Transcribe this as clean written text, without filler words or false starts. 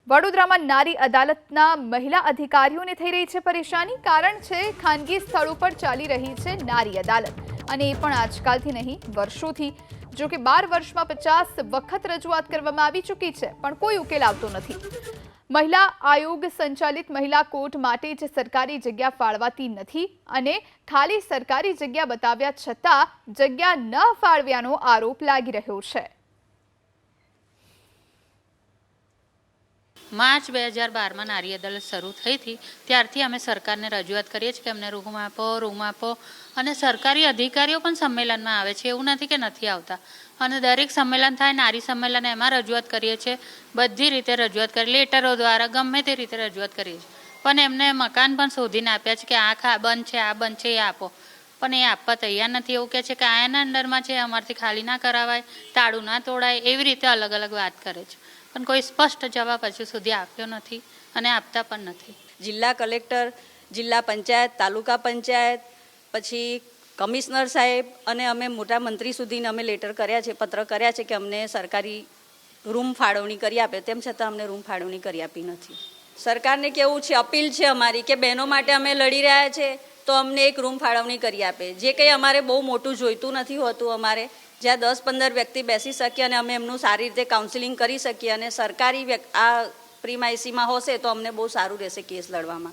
વડોદરામાં નારી અદાલતના મહિલા અધિકારીઓને થઈ રહી છે પરેશાની। કારણ છે ખાનગી સ્થળો પર ચાલી રહી છે નારી અદાલત, અને એ પણ આજકાલથી નહીં વર્ષોથી। જો કે 12 વર્ષમાં 50 વખત રજૂઆત કરવામાં આવી ચૂકી છે, પણ કોઈ ઉકેલ આવતો નથી। મહિલા આયોગ સંચાલિત મહિલા કોર્ટ માટે જ સરકારી જગ્યા ફાળવાતી નથી, અને ખાલી સરકારી જગ્યા બતાવ્યા છતાં જગ્યા ન ફાળવ્યાનો આરોપ લાગી રહ્યો છે। मार्च 2012 में नारी अदालत शुरू थई थी, त्यारथी अमे सरकारने रजूआत करीए छीए के अमने रूम आपो अने सरकारी अधिकारीओ पण सम्मेलन में आवे छे। एवुं नथी के नथी आवता, अने दरेक सम्मेलन थाय नारी सम्मेलन एमां रजूआत करीए छीए। बधी रीते रजूआत करी, लेटरो द्वारा गमे ते रीते रजूआत करीए छीए, पण एमने मकान पण शोधीने आप्या छे के आ बंध छे, आ बंध छे, ए आपो, पण ए आपवा तैयार नथी। एवुं कहे छे के आना अंडरमां छे, अमारथी खाली ना करावाय, ताळुं ना तोड़ाय, एवी रीते अलग अलग वात करे छे, पण कोई स्पष्ट जवाब हजू सुधी आप्यो नथी अने आपता पण नथी। जिल्ला कलेक्टर, जिल्ला पंचायत, तालुका पंचायत, पछी कमिश्नर साहेब अने अमे मोटा मंत्री सुधीने अमे लेटर कर्या छे, पत्र कर्या छे के अमने सरकारी रूम फाळवणी करी आपे, तेम छतां अमने रूम फाळवणी करी आपी नथी। सरकारने केवुं छे, अपील छे अमारी के बहनों माटे अमे लड़ी रह्या छे तो अमने एक रूम फाळवणी करी आपे। जे कंई अमारे बहु मोटुं जोईतुं नथी होतुं, अमारे ज्यां 10-15 व्यक्ति बेसी शकीए अने अमे एमनुं सारी रीते काउंसलिंग करी शकीए, अने सरकारी आ प्रीमाइसीमां होशे तो अमने बहु सारुं रहेशे केस लड़वामां।